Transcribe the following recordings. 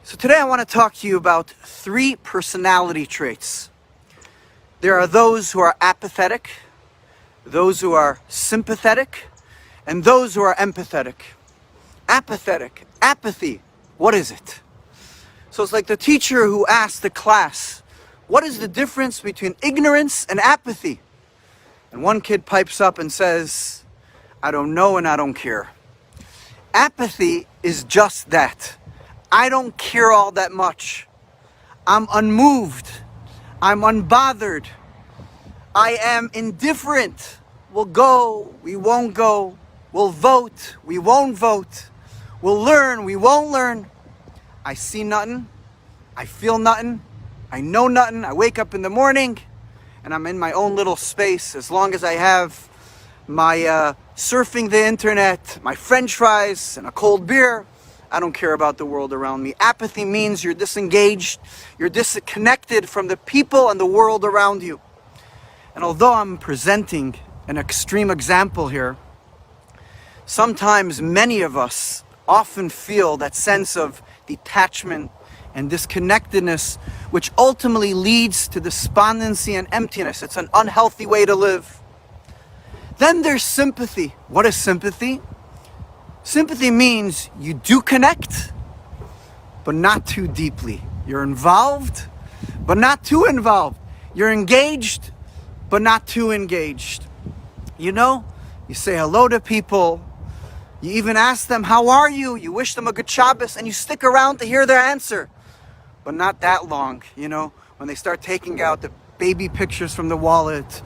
So today I want to talk to you about 3 personality traits. There are those who are apathetic, those who are sympathetic, and those who are empathetic. Apathetic, apathy, what is it? So it's like the teacher who asked the class, what is the difference between ignorance and apathy? And one kid pipes up and says, I don't know and I don't care. Apathy is just that. I don't care all that much. I'm unmoved. I'm unbothered. I am indifferent. We'll go, we won't go. We'll vote, we won't vote. We'll learn, we won't learn. I see nothing. I feel nothing. I know nothing. I wake up in the morning and I'm in my own little space. As long as I have my surfing the internet, my french fries and a cold beer, I don't care about the world around me. Apathy means you're disengaged, you're disconnected from the people and the world around you. And although I'm presenting an extreme example here, sometimes many of us often feel that sense of detachment and disconnectedness, which ultimately leads to despondency and emptiness. It's an unhealthy way to live. Then there's sympathy. What is sympathy? Sympathy means you do connect, but not too deeply. You're involved, but not too involved. You're engaged, but not too engaged. You know, you say hello to people. You even ask them, how are you? You wish them a good Shabbos, and you stick around to hear their answer. But not that long, you know, when they start taking out the baby pictures from the wallet,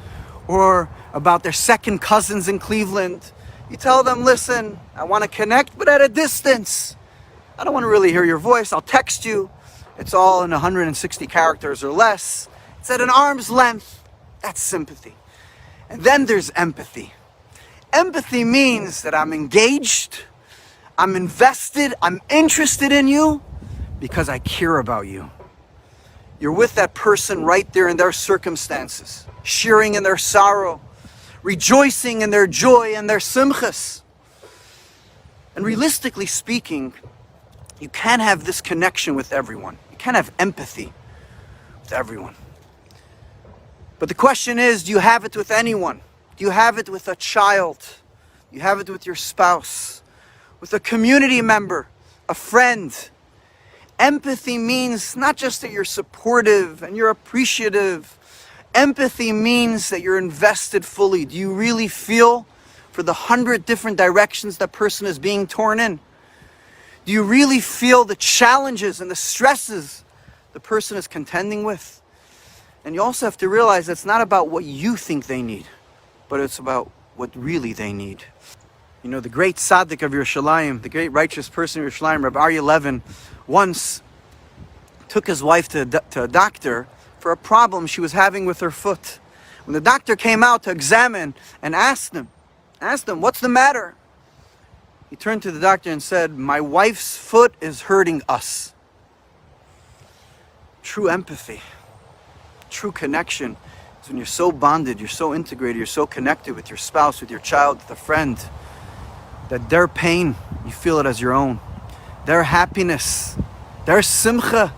or about their second cousins in Cleveland. You tell them, listen, I want to connect, but at a distance. I don't want to really hear your voice. I'll text you. It's all in 160 characters or less. It's at an arm's length. That's sympathy. And then there's empathy. Empathy means that I'm engaged, I'm invested, I'm interested in you because I care about you. You're with that person right there in their circumstances, sharing in their sorrow, rejoicing in their joy and their simchas. And realistically speaking, you can't have this connection with everyone. You can't have empathy with everyone. But the question is, do you have it with anyone? Do you have it with a child? Do you have it with your spouse? With a community member? A friend? Empathy means not just that you're supportive and you're appreciative. Empathy means that you're invested fully. Do you really feel for the 100 different directions that person is being torn in? Do you really feel the challenges and the stresses the person is contending with? And you also have to realize that it's not about what you think they need, but it's about what really they need. You know, the great tzaddik of Yerushalayim, the great righteous person of Yerushalayim, Rabbi Levin, once took his wife to a doctor for a problem she was having with her foot. When the doctor came out to examine and asked him, what's the matter? He turned to the doctor and said, my wife's foot is hurting us. True empathy, true connection is when you're so bonded, you're so integrated, you're so connected with your spouse, with your child, with a friend, that their pain, you feel it as your own. Their happiness, their simcha,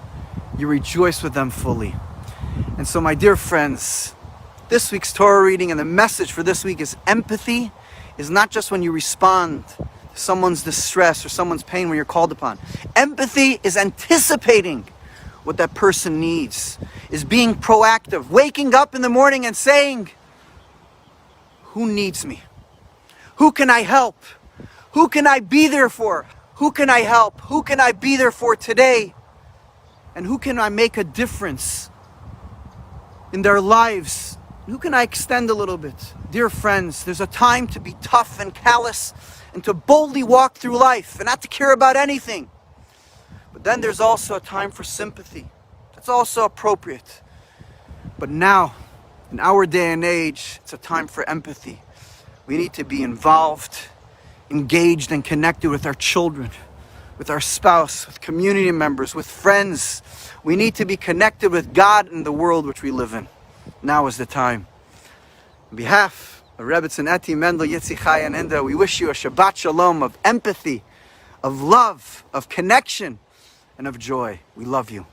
you rejoice with them fully. And so, my dear friends, this week's Torah reading and the message for this week is empathy is not just when you respond to someone's distress or someone's pain when you're called upon. Empathy is anticipating what that person needs, is being proactive, waking up in the morning and saying, who needs me? Who can I help? Who can I be there for? Who can I help? Who can I be there for today? And who can I make a difference in their lives? Who can I extend a little bit? Dear friends, there's a time to be tough and callous and to boldly walk through life and not to care about anything. But then there's also a time for sympathy. That's also appropriate. But now, in our day and age, it's a time for empathy. We need to be involved, engaged and connected with our children, with our spouse, with community members, with friends. We need to be connected with God and the world which we live in. Now is the time. On behalf of Rebbetzin Eti Mendel Yitzchai and Inda, we wish you a Shabbat Shalom of empathy, of love, of connection, and of joy. We love you.